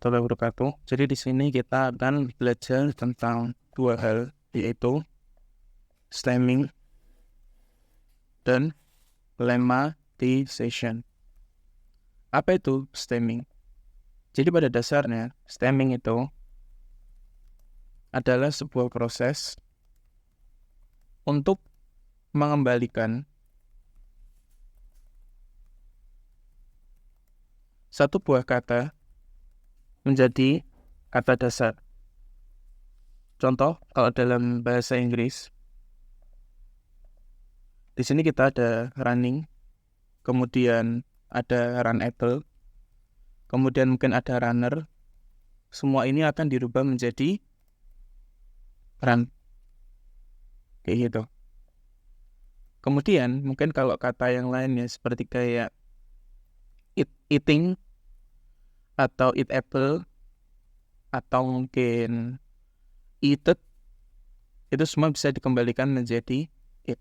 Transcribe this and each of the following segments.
warahmatullahi wabarakatuh. Jadi di sini kita akan belajar tentang dua hal, yaitu stemming dan lemmatization. Apa itu stemming? Jadi pada dasarnya stemming itu adalah sebuah proses untuk mengembalikan satu buah kata menjadi kata dasar. Contoh, kalau dalam bahasa Inggris, di sini kita ada running, kemudian ada run apple, kemudian mungkin ada runner. Semua ini akan dirubah menjadi run, kayak gitu. Kemudian mungkin kalau kata yang lainnya seperti kayak eating, atau eat apple, atau mungkin eated, itu semua bisa dikembalikan menjadi it.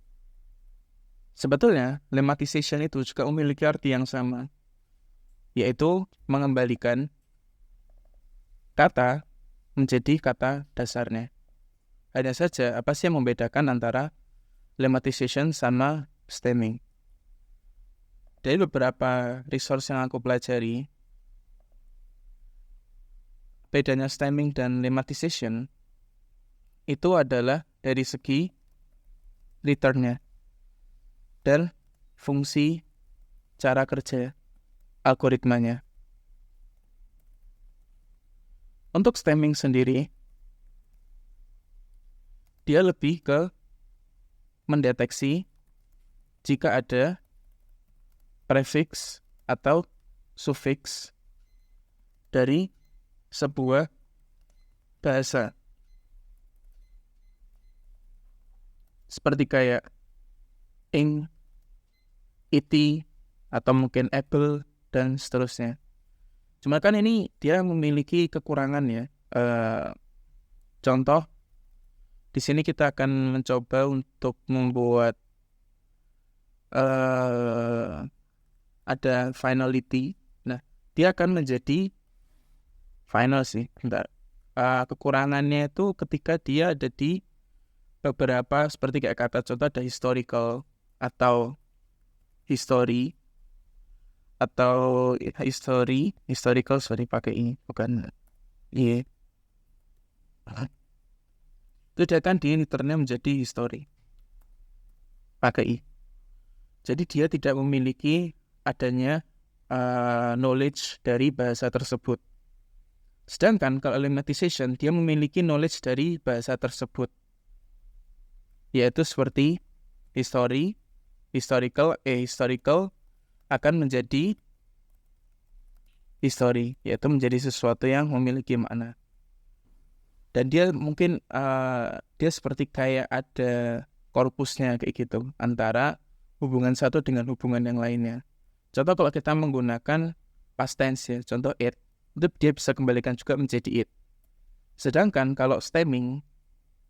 Sebetulnya lemmatization itu juga memiliki arti yang sama, yaitu mengembalikan kata menjadi kata dasarnya. Hanya saja apa sih yang membedakan antara lemmatization sama stemming? Dari beberapa resource yang aku pelajari, bedanya stemming dan lemmatization itu adalah dari segi return-nya dan fungsi cara kerja algoritmanya. Untuk stemming sendiri, dia lebih ke mendeteksi jika ada prefix atau suffix dari sebuah bahasa. Seperti kayak ing, iti, atau mungkin apple, dan seterusnya. Cuma kan ini dia memiliki kekurangan ya. Contoh, di sini kita akan mencoba untuk membuat ada finality. Nah, dia akan menjadi final sih. Bentar. Kekurangannya itu ketika dia ada di beberapa, seperti kayak kata contoh ada historical atau history atau historical, sorry pakai ini bukan iya. Itu dia kan di returnnya menjadi history pakai i. Jadi dia tidak memiliki adanya knowledge dari bahasa tersebut. Sedangkan kalau lemmatization dia memiliki knowledge dari bahasa tersebut, yaitu seperti historical akan menjadi history, yaitu menjadi sesuatu yang memiliki makna. Dan dia mungkin dia seperti kayak ada korpusnya kayak gitu antara hubungan satu dengan hubungan yang lainnya. Contoh kalau kita menggunakan past tense ya, contoh it, itu dia bisa kembalikan juga menjadi it. Sedangkan kalau stemming,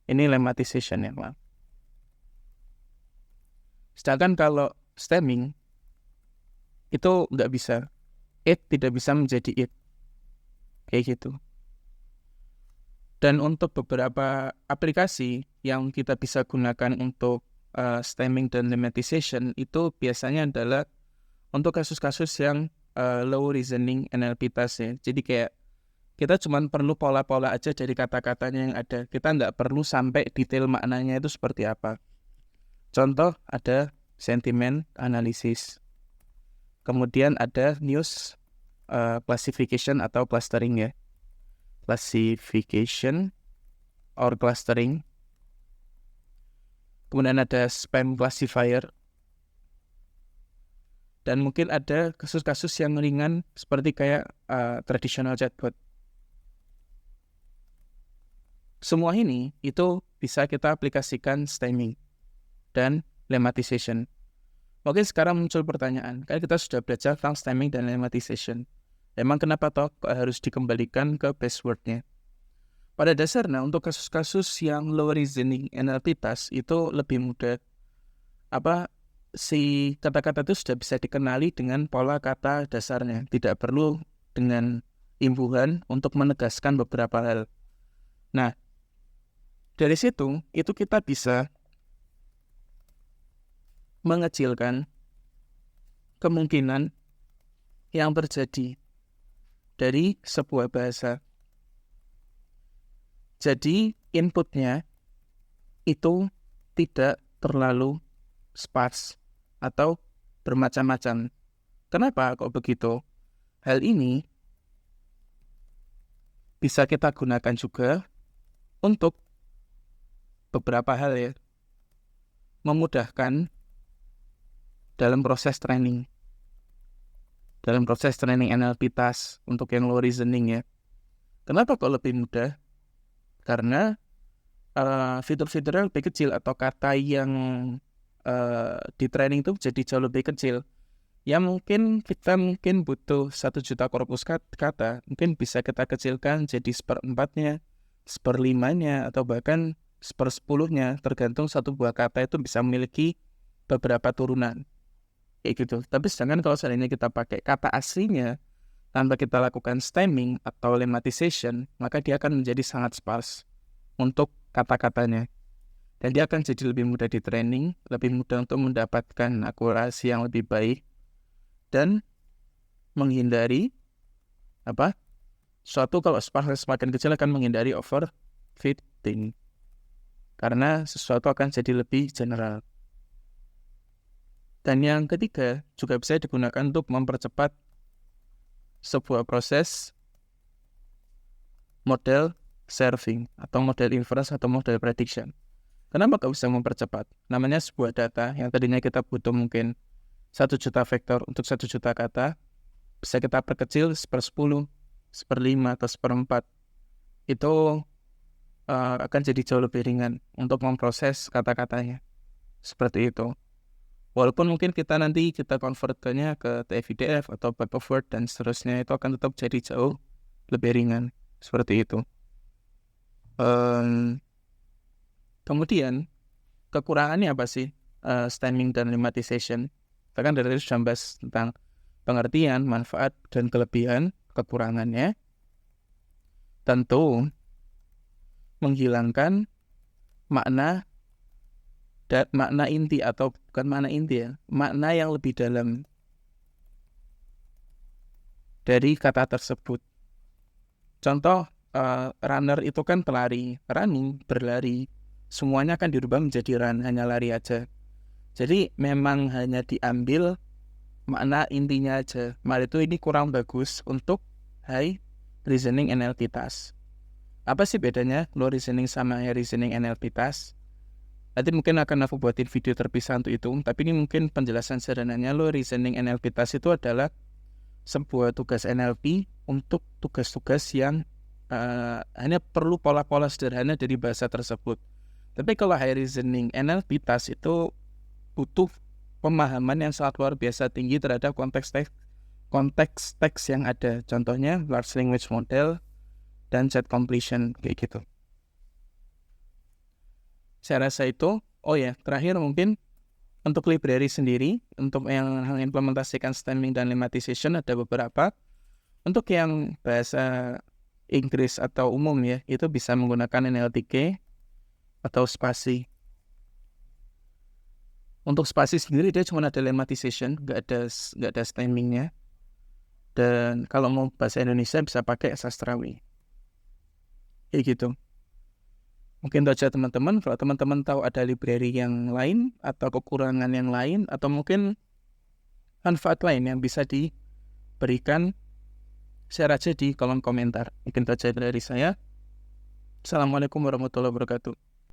ini lemmatization ya, maaf. Sedangkan kalau stemming, itu nggak bisa. It tidak bisa menjadi it. Kayak gitu. Dan untuk beberapa aplikasi yang kita bisa gunakan untuk stemming dan lemmatization, itu biasanya adalah untuk kasus-kasus yang low reasoning NLP task ya. Jadi kayak kita cuma perlu pola-pola aja dari kata-katanya yang ada. Kita nggak perlu sampai detail maknanya itu seperti apa. Contoh ada sentiment analysis. Kemudian ada news classification atau clustering ya. Classification or clustering. Kemudian ada spam classifier. Dan mungkin ada kasus-kasus yang ringan seperti kayak traditional chatbot. Semua ini itu bisa kita aplikasikan stemming dan lemmatization. Mungkin sekarang muncul pertanyaan, kan kita sudah belajar tentang stemming dan lemmatization. Emang kenapa toh harus dikembalikan ke base word-nya? Pada dasarnya untuk kasus-kasus yang low reasoning NLP task itu lebih mudah. Si kata-kata itu sudah bisa dikenali dengan pola kata dasarnya, tidak perlu dengan imbuhan untuk menegaskan beberapa hal. Nah, dari situ itu kita bisa mengecilkan kemungkinan yang terjadi dari sebuah bahasa. Jadi inputnya itu tidak terlalu sparse atau bermacam-macam. Kenapa kok begitu? Hal ini bisa kita gunakan juga untuk beberapa hal ya. Memudahkan dalam proses training. Dalam proses training NLP task untuk yang low reasoning ya. Kenapa kok lebih mudah? Karena fitur-fiturnya lebih kecil atau kata yang di training itu jadi jauh lebih kecil. Ya mungkin kita butuh 1 juta korpus kata, mungkin bisa kita kecilkan jadi 1/4-nya, 1/5-nya, atau bahkan 1/10-nya, tergantung satu buah kata itu bisa memiliki beberapa turunan. Kayak gitu. Tapi sedangkan kalau seandainya kita pakai kata aslinya, tanpa kita lakukan stemming atau lemmatization, maka dia akan menjadi sangat sparse untuk kata-katanya. Dan dia akan jadi lebih mudah di training, lebih mudah untuk mendapatkan akurasi yang lebih baik, dan menghindari suatu kalau sparse semakin kecil akan menghindari overfitting. Karena sesuatu akan jadi lebih general. Dan yang ketiga, juga bisa digunakan untuk mempercepat sebuah proses model serving, atau model inference, atau model prediction. Kenapa kok bisa mempercepat? Namanya sebuah data yang tadinya kita butuh mungkin 1 juta vektor untuk 1 juta kata, bisa kita perkecil 1/10, 1/5, atau 1/4. Itu akan jadi jauh lebih ringan untuk memproses kata-katanya. Seperti itu. Walaupun mungkin kita convertkannya ke TF-IDF atau byte of word dan seterusnya, itu akan tetap jadi jauh lebih ringan. Seperti itu. Kemudian, kekurangannya apa sih stemming dan lemmatization? Kita kan dari tadi sudah bahas tentang pengertian, manfaat, dan kelebihan. Kekurangannya tentu menghilangkan makna inti, atau bukan makna inti ya, makna yang lebih dalam dari kata tersebut. Contoh, runner itu kan pelari, running, berlari, semuanya kan dirubah menjadi run, hanya lari aja. Jadi memang hanya diambil makna intinya aja. Maka itu ini kurang bagus untuk high reasoning NLP task. Apa sih bedanya low reasoning sama high reasoning NLP task? Nanti mungkin akan aku buatin video terpisah untuk itu. Tapi ini mungkin penjelasan sederhananya, low reasoning NLP task itu adalah sebuah tugas NLP untuk tugas-tugas yang hanya perlu pola-pola sederhana dari bahasa tersebut. Tapi kalau high reasoning NLP task itu butuh pemahaman yang sangat luar biasa tinggi terhadap konteks teks yang ada. Contohnya large language model dan set completion, kayak gitu. Saya rasa itu. Oh ya, terakhir mungkin untuk library sendiri, untuk yang implementasikan stemming dan lemmatization ada beberapa. Untuk yang bahasa Inggris atau umum ya, itu bisa menggunakan NLTK atau spasi. Untuk spasi sendiri dia cuma ada lemmatization, nggak ada stemmingnya. Dan kalau mau bahasa Indonesia bisa pakai sastrawi. Kayak gitu. Mungkin itu aja teman-teman. Kalau teman-teman tahu ada library yang lain atau kekurangan yang lain, atau mungkin manfaat lain yang bisa diberikan, share aja di kolom komentar. Mungkin itu aja dari saya. Assalamualaikum warahmatullahi wabarakatuh.